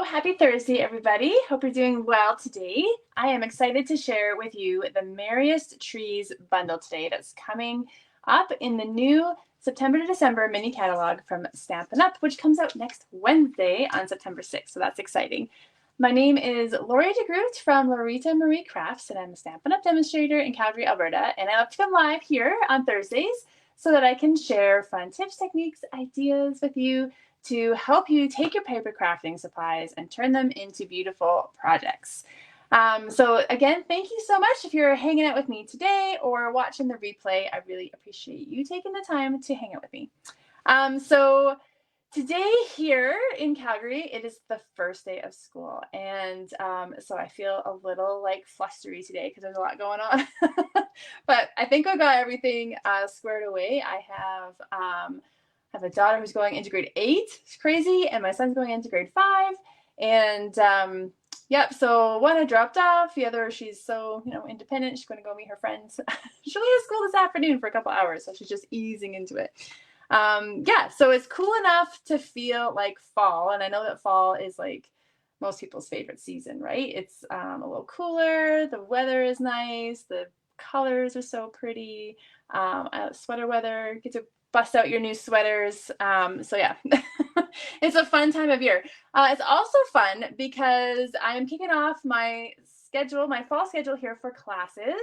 happy Thursday, everybody. Hope you're doing well today. I am excited to share with you the Merriest Trees Bundle today that's coming up in the new September to December mini catalog from Stampin' Up, which comes out next Wednesday on September 6th, so that's exciting. My name is Lori DeGroot from Lorita Marie Crafts, and I'm a Stampin' Up demonstrator in Calgary, Alberta, and I love to come live here on Thursdays so that I can share fun tips, techniques, ideas with you to help you take your paper crafting supplies and turn them into beautiful projects. So again, thank you so much if you're hanging out with me today or watching the replay. I really appreciate you taking the time to hang out with me. So today here in Calgary, it is the first day of school. And so I feel a little like flustery today because there's a lot going on. But I think I got everything squared away. I have a daughter who's going into grade 8. It's crazy. And my son's going into grade 5. And yep, so one I dropped off. The other, she's so, independent. She's going to go meet her friends. She'll be at school this afternoon for a couple hours. So she's just easing into it. Yeah, so it's cool enough to feel like fall. And I know that fall is like most people's favorite season, right? It's a little cooler. The weather is nice. The colors are so pretty. Sweater weather. Get to bust out your new sweaters. So yeah, it's a fun time of year. It's also fun because I'm kicking off my fall schedule here for classes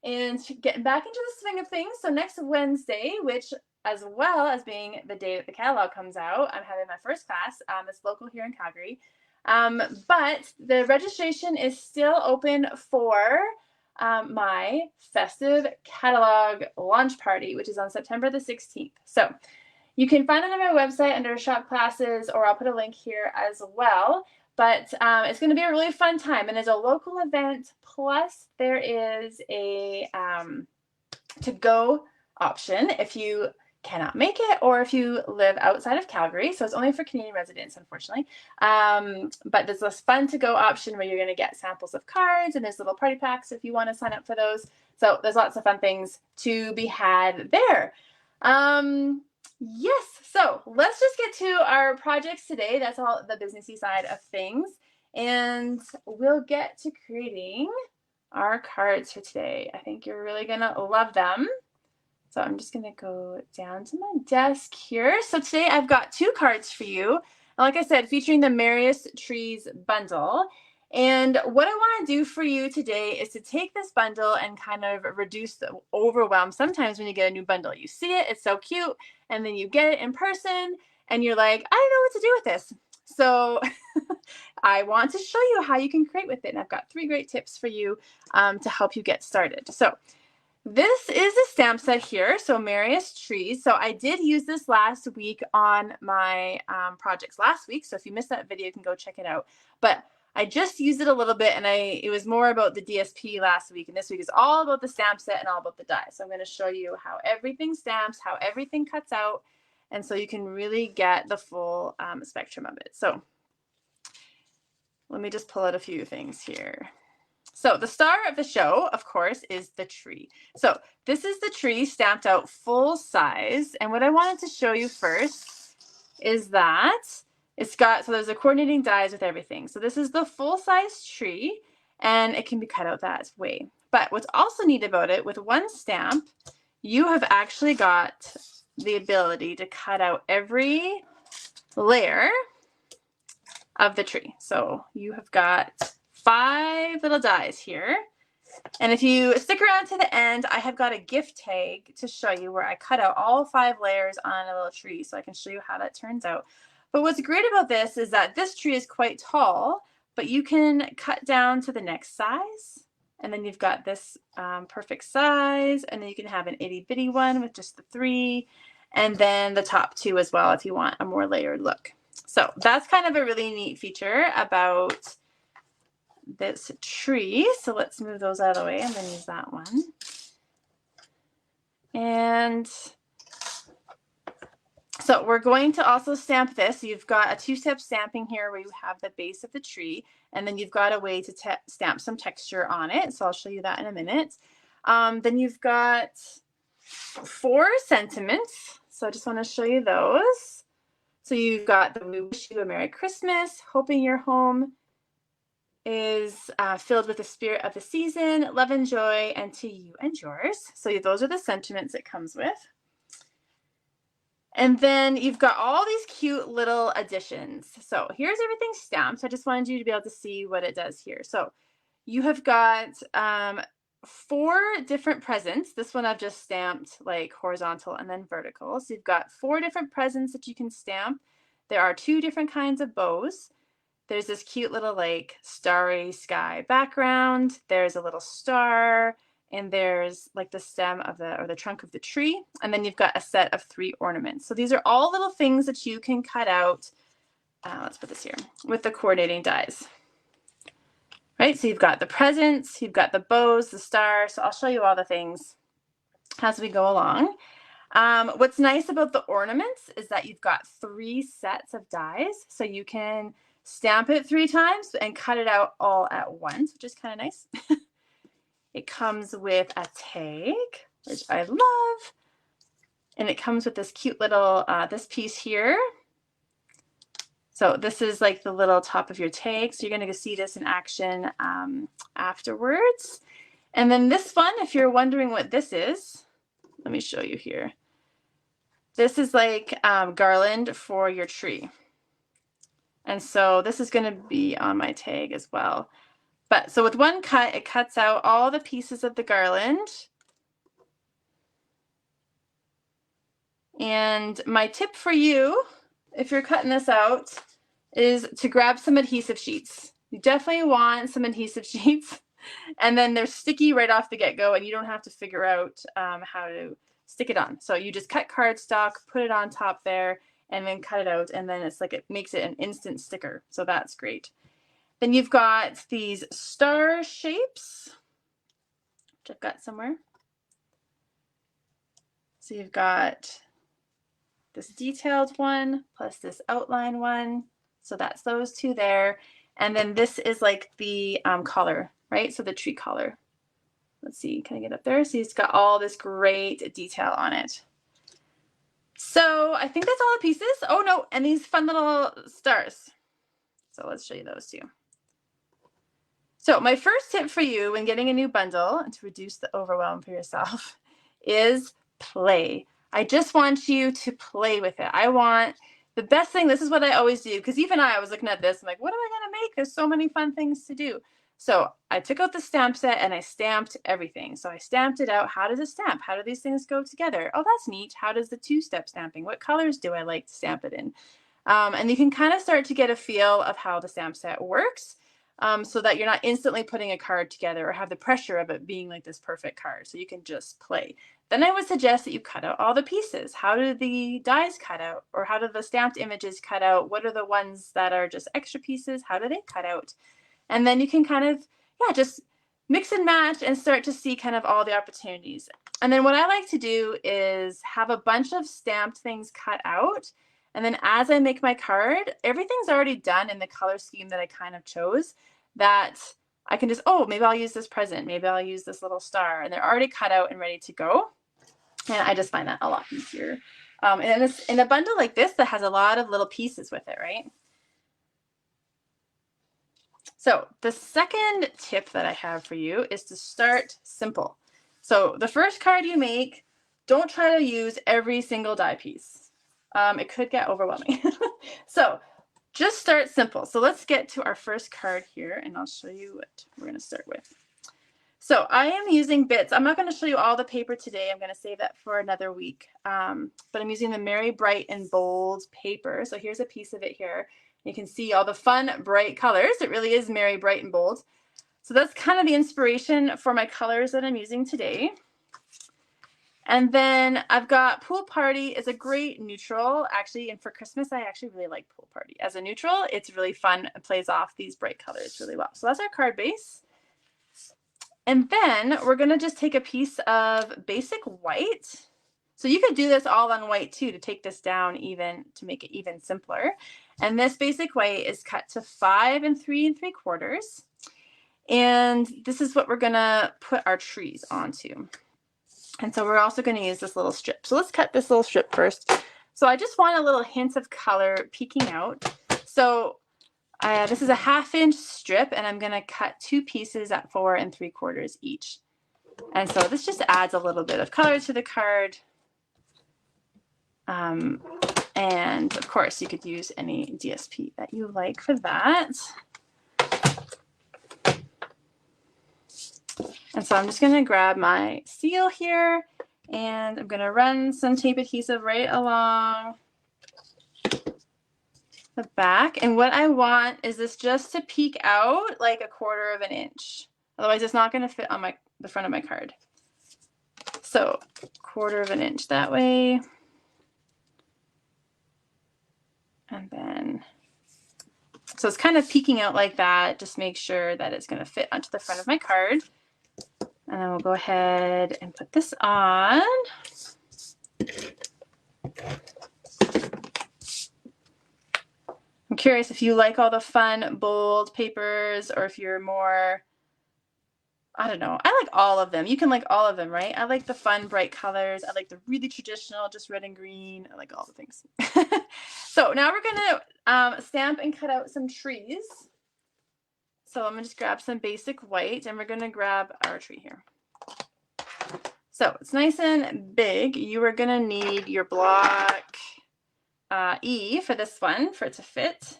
and getting back into the swing of things. So next Wednesday, which as well as being the day that the catalog comes out, I'm having my first class. It's local here in Calgary. But the registration is still open for my festive catalog launch party, which is on September the 16th. So you can find it on my website under shop classes, or I'll put a link here as well. But it's going to be a really fun time, and it's a local event. Plus, there is a to-go option if you cannot make it or if you live outside of Calgary. So it's only for Canadian residents, unfortunately. But there's this fun to-go option where you're going to get samples of cards, and there's little party packs if you want to sign up for those. So there's lots of fun things to be had there. Yes, so let's just get to our projects today. That's all the businessy side of things. And we'll get to creating our cards for today. I think you're really going to love them. So I'm just going to go down to my desk here. So today I've got 2 cards for you. Like I said, featuring the Merriest Trees Bundle. And what I want to do for you today is to take this bundle and kind of reduce the overwhelm. Sometimes when you get a new bundle, you see it, it's so cute, and then you get it in person, and you're like, I don't know what to do with this. So I want to show you how you can create with it. And I've got 3 great tips for you to help you get started. So this is a stamp set here, so Merriest Trees. So I did use this last week on my projects last week. So if you missed that video, you can go check it out. But I just used it a little bit, and it was more about the DSP last week. And this week is all about the stamp set and all about the die. So I'm going to show you how everything stamps, how everything cuts out, and so you can really get the full spectrum of it. So let me just pull out a few things here. So the star of the show, of course, is the tree. So this is the tree stamped out full size. And what I wanted to show you first is that so there's a coordinating dies with everything. So this is the full size tree, and it can be cut out that way. But what's also neat about it, with one stamp, you have actually got the ability to cut out every layer of the tree. So you have got 5 little dies here. And if you stick around to the end, I have got a gift tag to show you where I cut out all 5 layers on a little tree, so I can show you how that turns out. But what's great about this is that this tree is quite tall, but you can cut down to the next size, and then you've got this perfect size, and then you can have an itty bitty one with just the 3, and then the top 2 as well if you want a more layered look. So that's kind of a really neat feature about this tree. So let's move those out of the way and then use that one. And so we're going to also stamp this. You've got a 2-step stamping here where you have the base of the tree, and then you've got a way to stamp some texture on it. So I'll show you that in a minute. Then you've got 4 sentiments. So I just want to show you those. So you've got the We Wish You a Merry Christmas, hoping your home is filled with the spirit of the season, love and joy, and to you and yours. So those are the sentiments it comes with. And then you've got all these cute little additions. So here's everything stamped. I just wanted you to be able to see what it does here. So you have got 4 different presents. This one I've just stamped like horizontal and then vertical. So you've got 4 different presents that you can stamp. There are 2 different kinds of bows. There's this cute little like starry sky background. There's a little star, and there's like the stem of the trunk of the tree. And then you've got a set of 3 ornaments. So these are all little things that you can cut out. Let's put this here with the coordinating dies. Right, so you've got the presents, you've got the bows, the star. So I'll show you all the things as we go along. What's nice about the ornaments is that you've got 3 sets of dies. So you can stamp it 3 times and cut it out all at once, which is kind of nice. It comes with a tag, which I love. And it comes with this cute little, this piece here. So this is like the little top of your tag. So you're going to see this in action afterwards. And then this one, if you're wondering what this is, let me show you here. This is like garland for your tree. And so this is going to be on my tag as well. But so with one cut, it cuts out all the pieces of the garland. And my tip for you, if you're cutting this out, is to grab some adhesive sheets. You definitely want some adhesive sheets. And then they're sticky right off the get-go, and you don't have to figure out how to stick it on. So you just cut cardstock, put it on top there, and then cut it out, and then it's like it makes it an instant sticker. So that's great. Then you've got these star shapes, which I've got somewhere. So you've got this detailed one plus this outline one. So that's those 2 there. And then this is like the collar, right? So the tree collar. Let's see, can I get up there? So it's got all this great detail on it. So I think that's all the pieces. Oh no, and these fun little stars. So let's show you those too. So my first tip for you when getting a new bundle and to reduce the overwhelm for yourself is play. I just want you to play with it. I want the best thing. This is what I always do, because even I was looking at this. I'm like, what am I going to make? There's so many fun things to do. So I took out the stamp set and I stamped everything. So I stamped it out. How does it stamp? How do these things go together? Oh, that's neat. How does the 2-step stamping? What colors do I like to stamp it in? And you can kind of start to get a feel of how the stamp set works. So that you're not instantly putting a card together or have the pressure of it being like this perfect card. So you can just play. Then I would suggest that you cut out all the pieces. How do the dies cut out? Or how do the stamped images cut out? What are the ones that are just extra pieces? How do they cut out? And then you can kind of, just mix and match and start to see kind of all the opportunities. And then what I like to do is have a bunch of stamped things cut out. And then as I make my card, everything's already done in the color scheme that I kind of chose, that I can just, oh, maybe I'll use this present. Maybe I'll use this little star. And they're already cut out and ready to go. And I just find that a lot easier. And in a bundle like this that has a lot of little pieces with it, right? So the second tip that I have for you is to start simple. So the first card you make, don't try to use every single die piece. It could get overwhelming. So just start simple. So let's get to our first card here, and I'll show you what we're going to start with. So I am using bits. I'm not going to show you all the paper today. I'm going to save that for another week. But I'm using the Merry Bright and Bold paper. So here's a piece of it here. You can see all the fun, bright colors. It really is Merry Bright and Bold. So that's kind of the inspiration for my colors that I'm using today. And then I've got Pool Party is a great neutral, actually, and for Christmas, I actually really like Pool Party. As a neutral, it's really fun. It plays off these bright colors really well. So that's our card base. And then we're going to just take a piece of basic white. So you could do this all on white too, to take this down even, to make it even simpler. And this basic white is cut to 5 3 3/4. And this is what we're going to put our trees onto. And so we're also going to use this little strip. So let's cut this little strip first. So I just want a little hint of color peeking out. So this is a 1/2 inch strip, and I'm going to cut 2 pieces at 4 3/4 each. And so this just adds a little bit of color to the card. And of course, you could use any DSP that you like for that. And so I'm just going to grab my seal here, and I'm going to run some tape adhesive right along the back. And what I want is this just to peek out like 1/4 inch. Otherwise, it's not going to fit on the front of my card. So 1/4 inch that way. And then, so it's kind of peeking out like that. Just make sure that it's going to fit onto the front of my card. And then we'll go ahead and put this on. I'm curious if you like all the fun, bold papers, or if you're more, I don't know. I like all of them. You can like all of them, right? I like the fun, bright colors. I like the really traditional, just red and green. I like all the things. So now we're going to stamp and cut out some trees. So I'm going to just grab some basic white, and we're going to grab our tree here. So it's nice and big. You are going to need your block E for this one, for it to fit.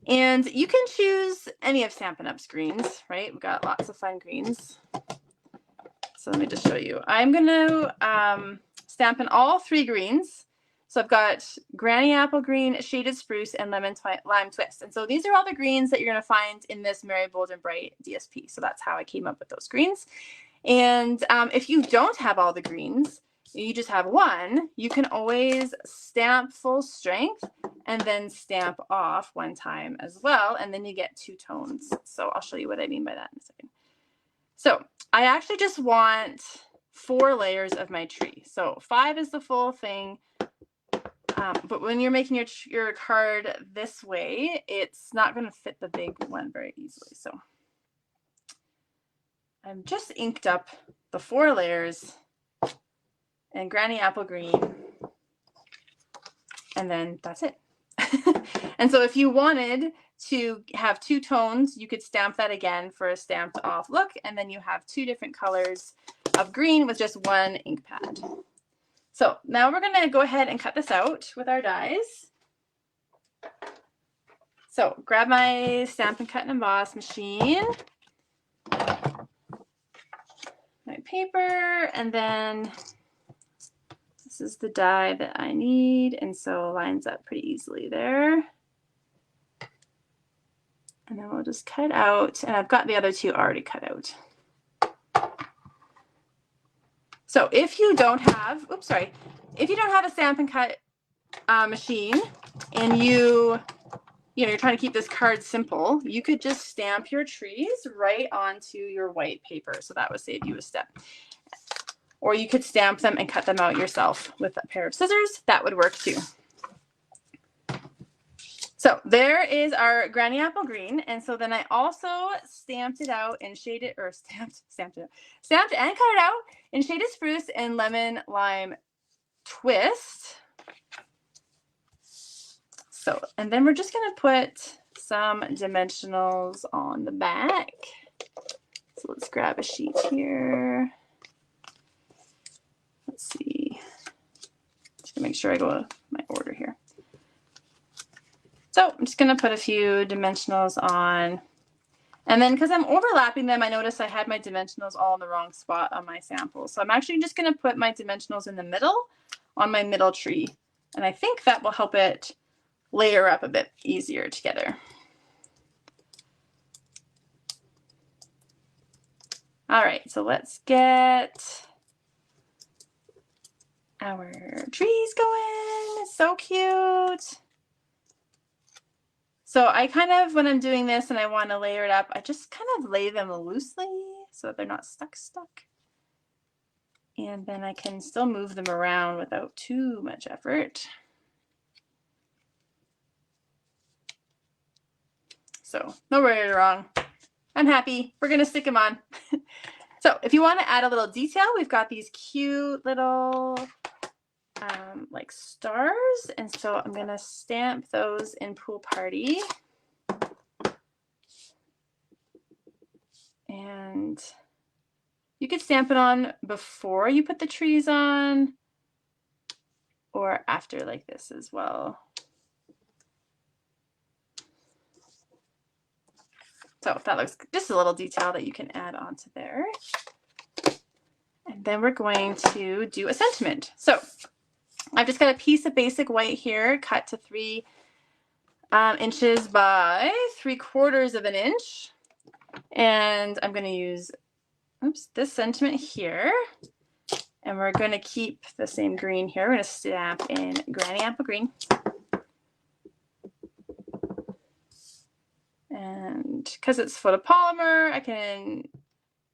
And you can choose any of Stampin' Up's greens, right? We've got lots of fun greens. So let me just show you. I'm going to stamp in all 3 greens. So I've got Granny Apple Green, Shaded Spruce, and Lemon Lime Twist. And so these are all the greens that you're going to find in this Merry Bold and Bright DSP. So that's how I came up with those greens. And if you don't have all the greens, you just have one, you can always stamp full strength and then stamp off 1 time as well. And then you get 2 tones. So I'll show you what I mean by that in a second. So I actually just want 4 layers of my tree. So 5 is the full thing. But when you're making your card this way, it's not going to fit the big one very easily. So I've just inked up the 4 layers and Granny Apple Green, and then that's it. And so if you wanted to have 2 tones, you could stamp that again for a stamped off look, and then you have 2 different colors of green with just 1 ink pad. So now we're going to go ahead and cut this out with our dies. So grab my Stampin' Cut and Emboss machine, my paper, and then this is the die that I need, and so it lines up pretty easily there. And then we'll just cut out, and I've got the other 2 already cut out. So if you don't have, if you don't have a Stampin' Cut machine, and you're trying to keep this card simple, you could just stamp your trees right onto your white paper. So that would save you a step. Or you could stamp them and cut them out yourself with a pair of scissors. That would work too. So there is our Granny Apple Green. And so then I also stamped it out and shaded, or stamped and cut it out in Shaded Spruce and Lemon Lime Twist. So, and then we're just going to put some dimensionals on the back. So let's grab a sheet here. Let's see. Just gonna make sure I go my order here. So I'm just going to put a few dimensionals on. And then because I'm overlapping them, I noticed I had my dimensionals all in the wrong spot on my sample. So I'm actually just going to put my dimensionals in the middle on my middle tree. And I think that will help it layer up a bit easier together. All right, so let's get our trees going. So cute. So I kind of, when I'm doing this and I want to layer it up, I just kind of lay them loosely so that they're not stuck. And then I can still move them around without too much effort. So no right or wrong. I'm happy. We're going to stick them on. So if you want to add a little detail, we've got these cute little like stars, and so I'm gonna stamp those in Pool Party. And you could stamp it on before you put the trees on or after, like this as well. So that looks just a little detail that you can add onto there. And then we're going to do a sentiment. So I've just got a piece of basic white here, cut to 3 inches by 3/4 of an inch. And I'm going to use, this sentiment here. And we're going to keep the same green here. We're going to stamp in Granny Apple Green. And because it's photopolymer, I can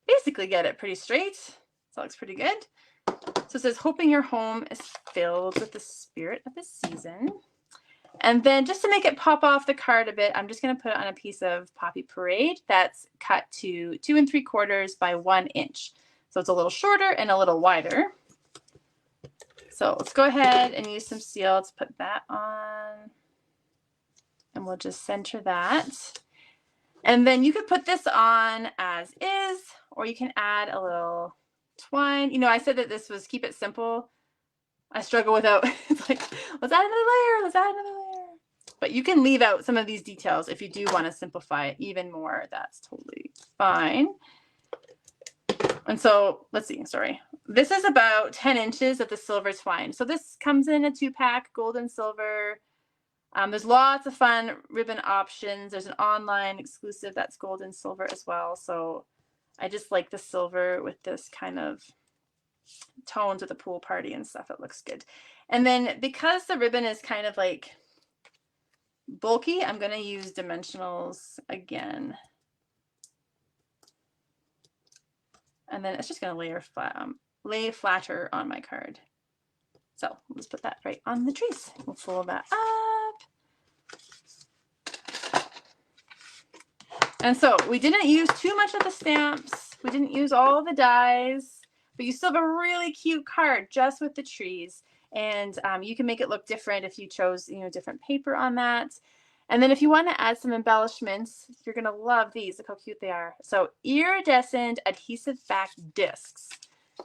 basically get it pretty straight. So it looks pretty good. So it says, hoping your home is filled with the spirit of the season. And then just to make it pop off the card a bit, I'm just going to put it on a piece of Poppy Parade that's cut to 2 3/4 by 1 inch. So it's a little shorter and a little wider. So let's go ahead and use some seal to put that on. And we'll just center that. And then you could put this on as is, or you can add a little twine. You know, I said that this was keep it simple. I struggle without, it's like, let's add another layer, let's add another layer. But you can leave out some of these details if you do want to simplify it even more. That's totally fine. And so let's see, sorry. This is about 10 inches of the silver twine. So this comes in a 2-pack, gold and silver. There's lots of fun ribbon options. There's an online exclusive that's gold and silver as well. So I just like the silver with this kind of tones with the Pool Party and stuff. It looks good. And then because the ribbon is kind of like bulky, I'm going to use dimensionals again. And then it's just going to lay flatter on my card. So let's put that right on the trees. We'll fold that up. And so we didn't use too much of the stamps. We didn't use all the dies, but you still have a really cute card just with the trees. And you can make it look different if you chose, you know, different paper on that. And then if you want to add some embellishments, you're going to love these. Look how cute they are. So iridescent adhesive back discs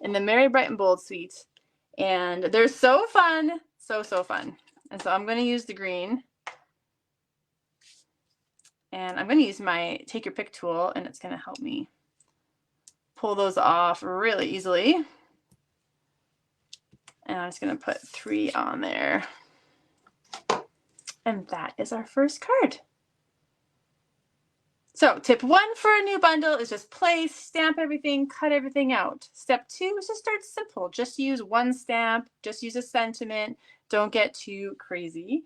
in the Merry Bright and Bold suite. And they're so fun. So fun. And so I'm going to use the green. And I'm going to use my take your pick tool, and it's going to help me pull those off really easily. And I'm just going to put 3 on there. And that is our first card. So tip 1 for a new bundle is just place, stamp everything, cut everything out. Step 2 is just start simple. Just use 1 stamp, just use a sentiment. Don't get too crazy.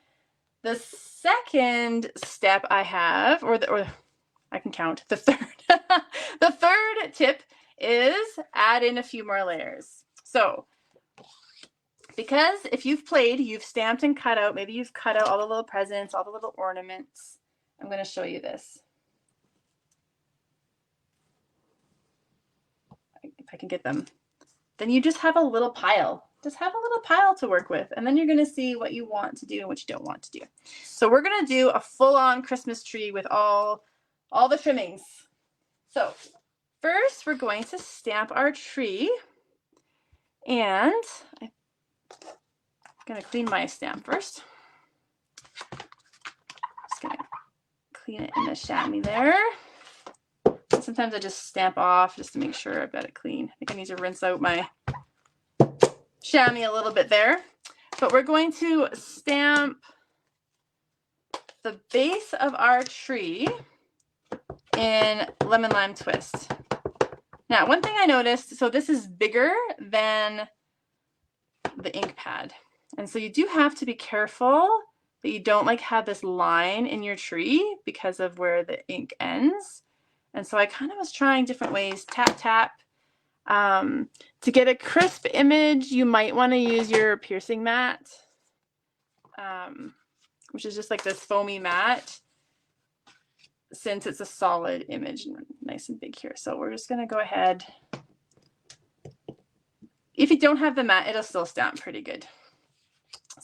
The second step I have, or I can count, the third. The third tip is add in a few more layers. So because if you've played, you've stamped and cut out, maybe you've cut out all the little presents, all the little ornaments. I'm going to show you this. If I can get them. Then you just have a little pile. Just have a little pile to work with. And then you're going to see what you want to do and what you don't want to do. So we're going to do a full-on Christmas tree with all the trimmings. So first we're going to stamp our tree. And I'm going to clean my stamp first. Just going to clean it in the chamois there. Sometimes I just stamp off just to make sure I've got it clean. I think I need to rinse out my chamois a little bit there. But we're going to stamp the base of our tree in Lemon Lime Twist. Now, one thing I noticed, so this is bigger than the ink pad. And so you do have to be careful that you don't like have this line in your tree because of where the ink ends. And so I kind of was trying different ways, tap, tap. To get a crisp image, you might want to use your piercing mat, which is just like this foamy mat, since it's a solid image, nice and big here. So we're just going to go ahead. If you don't have the mat, it'll still stamp pretty good.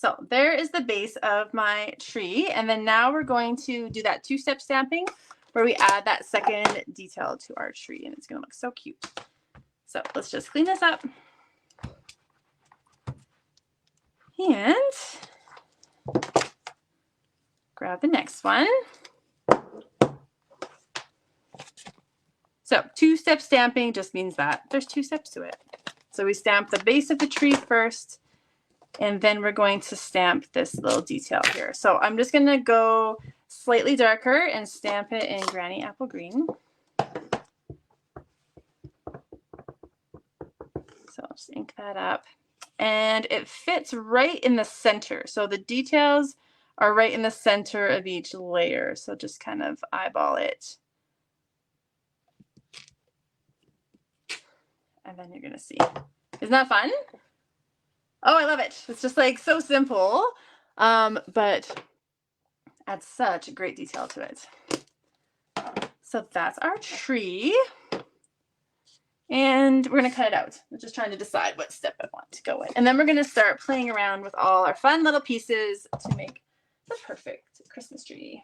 So there is the base of my tree. And then now we're going to do that two-step stamping where we add that second detail to our tree, and it's going to look so cute. So let's just clean this up. And grab the next one. So two-step stamping just means that there's 2 steps to it. So we stamp the base of the tree first, and then we're going to stamp this little detail here. So I'm just going to go slightly darker and stamp it in Granny Apple Green. So I'll just ink that up. And it fits right in the center. So the details are right in the center of each layer. So just kind of eyeball it. And then you're going to see. Isn't that fun? Oh, I love it. It's just like so simple, but adds such a great detail to it. So that's our tree. And we're going to cut it out. I'm just trying to decide what step I want to go in. And then we're going to start playing around with all our fun little pieces to make the perfect Christmas tree.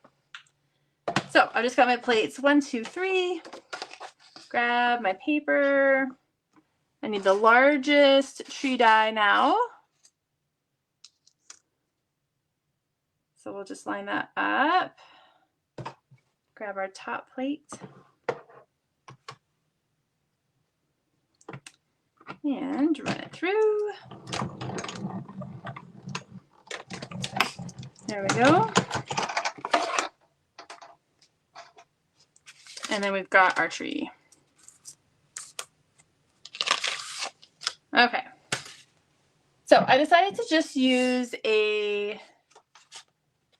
So I've just got my plates 1, 2, 3. Grab my paper. I need the largest tree die now. So we'll just line that up. Grab our top plate. And run it through. There we go. And then we've got our tree. Okay. So I decided to just use a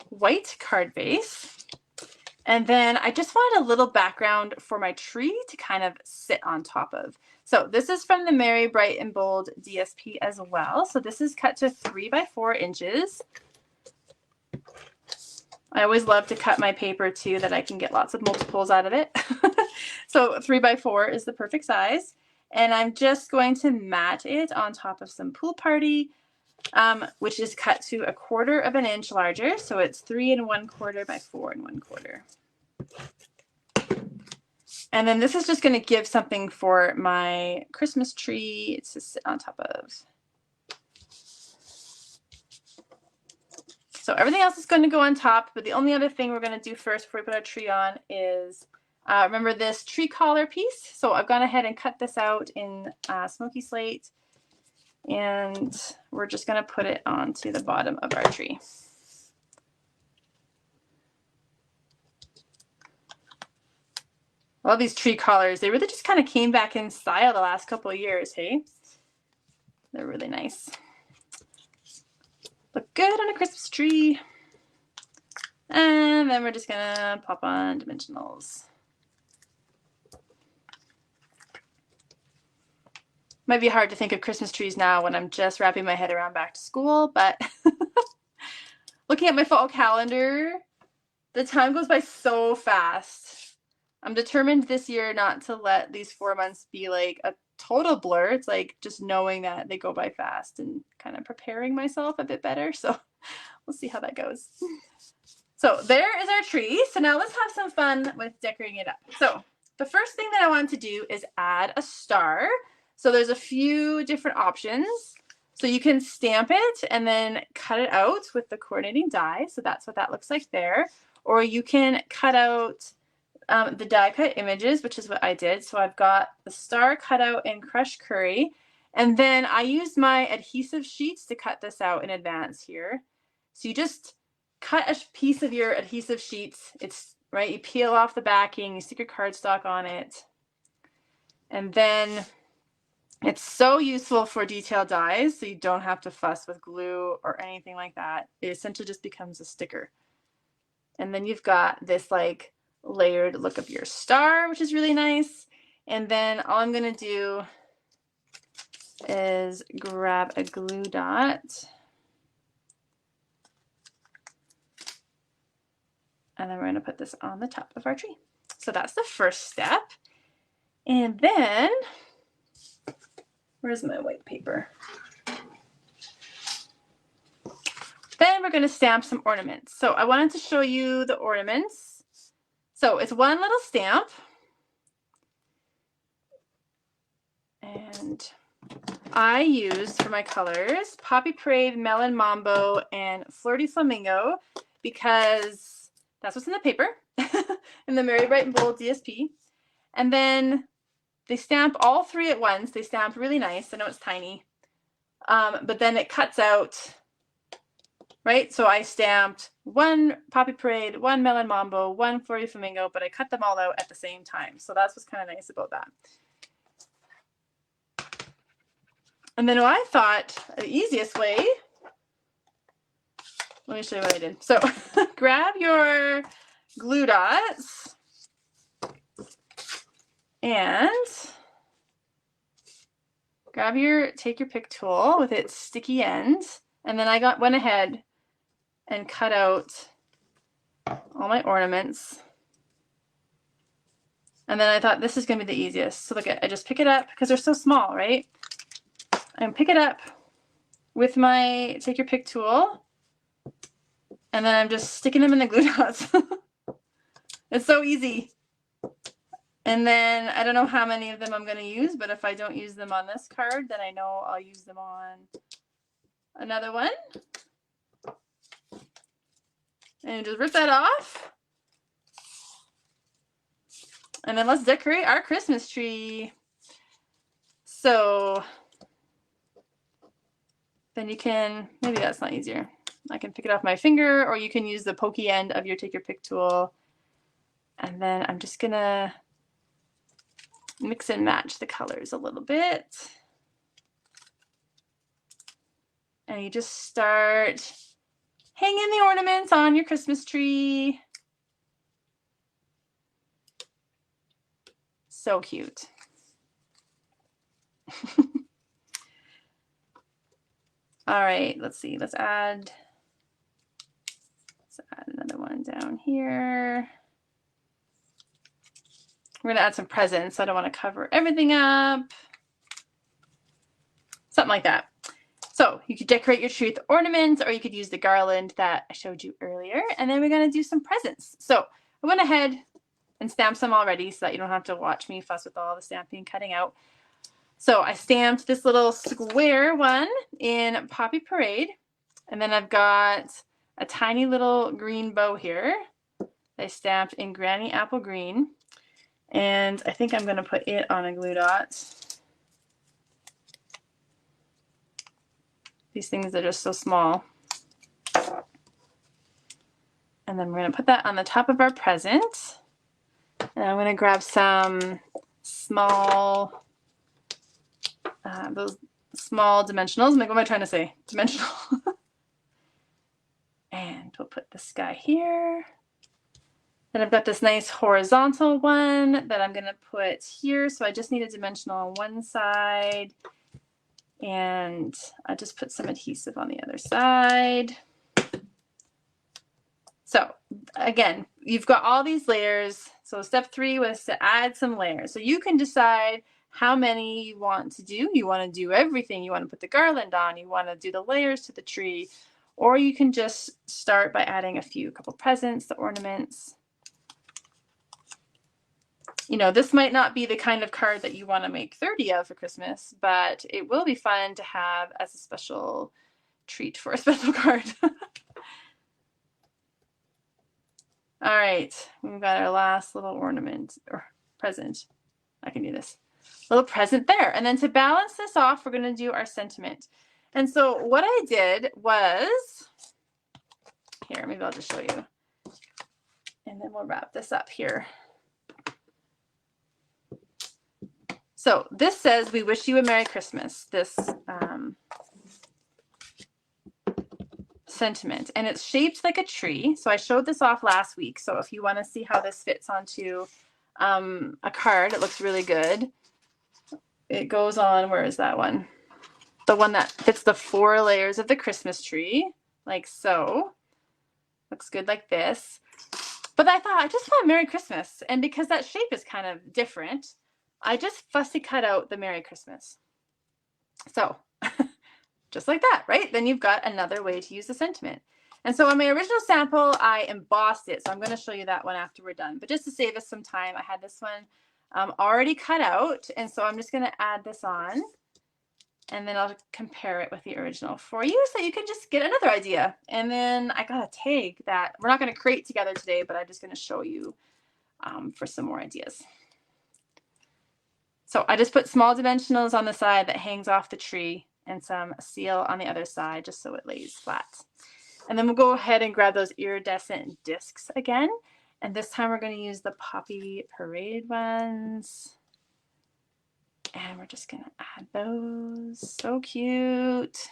white card base. And then I just wanted a little background for my tree to kind of sit on top of. So this is from the Merry Bright and Bold DSP as well. So this is cut to 3 by 4 inches. I always love to cut my paper too, that I can get lots of multiples out of it. So 3 by 4 is the perfect size. And I'm just going to mat it on top of some Pool Party, which is cut to 1/4 inch larger. So it's 3 1/4 by 4 1/4. And then this is just going to give something for my Christmas tree to sit on top of. So everything else is going to go on top, but the only other thing we're going to do first before we put our tree on is, remember this tree collar piece? So I've gone ahead and cut this out in smoky slate, and we're just going to put it onto the bottom of our tree. All these tree collars, they really just kind of came back in style the last couple of years, hey? They're really nice. Look good on a Christmas tree. And then we're just gonna pop on dimensionals. Might be hard to think of Christmas trees now when I'm just wrapping my head around back to school, but looking at my fall calendar, the time goes by so fast. I'm determined this year not to let these 4 months be like a total blur. It's like just knowing that they go by fast and kind of preparing myself a bit better. So we'll see how that goes. So there is our tree. So now let's have some fun with decorating it up. So the first thing that I want to do is add a star. So there's a few different options. So you can stamp it and then cut it out with the coordinating die. So that's what that looks like there. Or you can cut out the die cut images, which is what I did. So I've got the star cut out in crushed curry, and then I used my adhesive sheets to cut this out in advance here. So you just cut a piece of your adhesive sheets. It's right, you peel off the backing, you stick your cardstock on it, and then it's so useful for detail dies, so you don't have to fuss with glue or anything like that. It essentially just becomes a sticker. And then you've got this like layered look of your star, which is really nice. And then all I'm going to do is grab a glue dot and then we're going to put this on the top of our tree. So that's the first step. And then where's my white paper? then we're going to stamp some ornaments. So I wanted to show you the ornaments. So it's one little stamp. And I used for my colors Poppy Parade, Melon Mambo, and Flirty Flamingo because that's what's in the paper in the Merry Bright and Bold DSP. And then they stamp all three at once. They stamp really nice. I know it's tiny, but then it cuts out, right? So I stamped one Poppy Parade, one Melon Mambo, one Flirty Flamingo, but I cut them all out at the same time. So that's what's kind of nice about that. And then I thought the easiest way, let me show you what I did. So grab your glue dots and take your pick tool with its sticky end. And then I went ahead and cut out all my ornaments. And then I thought this is going to be the easiest. So look, I just pick it up because they're so small, right? And pick it up with my take your pick tool, and then I'm just sticking them in the glue dots. It's so easy. And then I don't know how many of them I'm going to use, but if I don't use them on this card, then I know I'll use them on another one. And just rip that off. And then let's decorate our Christmas tree. So then you can, maybe that's not easier. I can pick it off my finger, or you can use the pokey end of your take your pick tool. And then I'm just gonna mix and match the colors a little bit. And you just start hanging the ornaments on your Christmas tree. So cute. All right, let's see. Let's add another one down here. We're gonna add some presents. I don't want to cover everything up. Something like that. So you could decorate your tree with ornaments, or you could use the garland that I showed you earlier. And then we're gonna do some presents. So I went ahead and stamped some already so that you don't have to watch me fuss with all the stamping and cutting out. So I stamped this little square one in Poppy Parade. And then I've got a tiny little green bow here. I stamped in Granny Apple Green. And I think I'm going to put it on a glue dot. These things are just so small. And then we're going to put that on the top of our present. And I'm going to grab some small, those small dimensionals. Like, what am I trying to say? Dimensional. And we'll put this guy here. Then I've got this nice horizontal one that I'm going to put here. So I just need a dimensional on one side. And I just put some adhesive on the other side. So again, you've got all these layers. So step 3 was to add some layers. So you can decide how many you want to do. You want to do everything. You want to put the garland on. You want to do the layers to the tree. Or you can just start by adding a couple presents, the ornaments. You know, this might not be the kind of card that you want to make 30 of for Christmas, but it will be fun to have as a special treat for a special card. All right, we've got our last little ornament or present. I can do this. Little present there. And then to balance this off, we're going to do our sentiment. And so what I did was, here, maybe I'll just show you. And then we'll wrap this up here. So this says, "We wish you a Merry Christmas," this sentiment. And it's shaped like a tree. So I showed this off last week. So if you want to see how this fits onto a card, it looks really good. It goes on, where is that one? The one that fits the 4 layers of the Christmas tree, like so. Looks good like this. But I thought, I just want Merry Christmas. And because that shape is kind of different, I just fussy cut out the Merry Christmas. So just like that, right? Then you've got another way to use the sentiment. And so on my original sample, I embossed it. So I'm going to show you that one after we're done. But just to save us some time, I had this one already cut out. And so I'm just going to add this on. And then I'll compare it with the original for you so you can just get another idea. And then I got a tag that we're not going to create together today, but I'm just going to show you for some more ideas. So I just put small dimensionals on the side that hangs off the tree and some seal on the other side just so it lays flat. And then we'll go ahead and grab those iridescent discs again. And this time we're going to use the Poppy Parade ones. And we're just going to add those. So cute.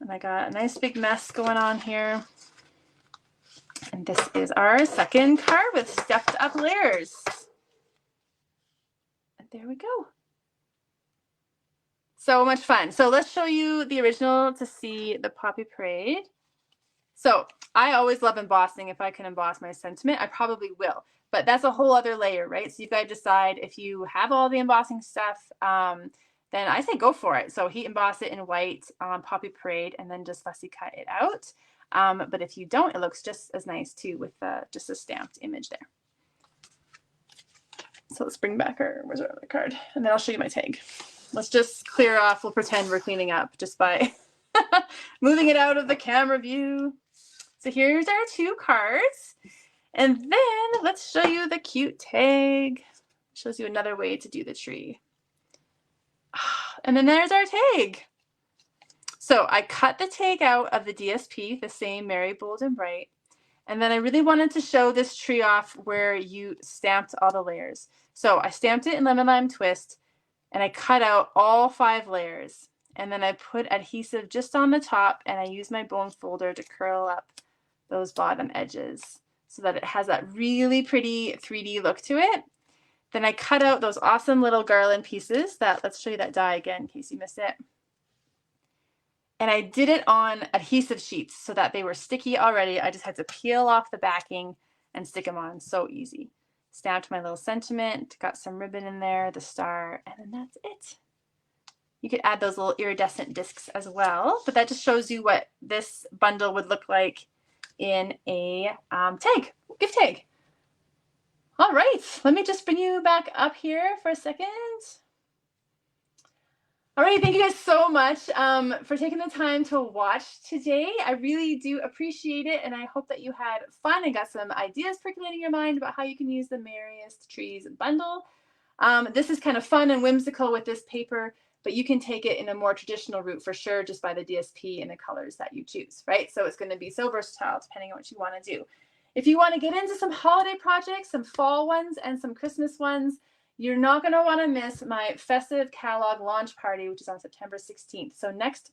And I got a nice big mess going on here. And this is our second card with stepped up layers. And there we go. So much fun. So let's show you the original to see the Poppy Parade. So I always love embossing. If I can emboss my sentiment, I probably will. But that's a whole other layer, right? So you've got to decide if you have all the embossing stuff, then I say go for it. So heat emboss it in white on Poppy Parade and then just fussy cut it out. But if you don't, it looks just as nice too with just a stamped image there. So let's bring back where's our other card? And then I'll show you my tag. Let's just clear off. We'll pretend we're cleaning up just by moving it out of the camera view. So here's our two cards. And then let's show you the cute tag. Shows you another way to do the tree. And then there's our tag. So I cut the tag out of the DSP, the same Merry, Bold, and Bright. And then I really wanted to show this tree off where you stamped all the layers. So I stamped it in Lemon Lime Twist and I cut out all 5 layers. And then I put adhesive just on the top and I used my bone folder to curl up those bottom edges so that it has that really pretty 3D look to it. Then I cut out those awesome little garland pieces that, let's show you that die again in case you missed it. And I did it on adhesive sheets so that they were sticky already. I just had to peel off the backing and stick them on. So easy. Stamped my little sentiment, got some ribbon in there, the star, and then that's it. You could add those little iridescent discs as well, but that just shows you what this bundle would look like in a tag, gift tag. All right, let me just bring you back up here for a second. All right, thank you guys so much for taking the time to watch today. I really do appreciate it, and I hope that you had fun and got some ideas percolating in your mind about how you can use the Merriest Trees Bundle. This is kind of fun and whimsical with this paper, but you can take it in a more traditional route for sure just by the DSP and the colors that you choose, right? So it's going to be so versatile depending on what you want to do. If you want to get into some holiday projects, some fall ones and some Christmas ones, you're not going to want to miss my festive catalog launch party, which is on September 16th. So next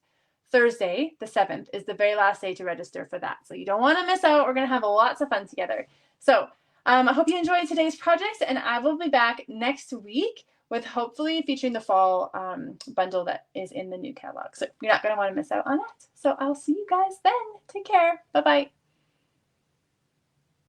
Thursday, the 7th, is the very last day to register for that. So you don't want to miss out. We're going to have lots of fun together. So I hope you enjoyed today's projects, and I will be back next week with hopefully featuring the fall bundle that is in the new catalog. So you're not going to want to miss out on it. So I'll see you guys then. Take care. Bye-bye.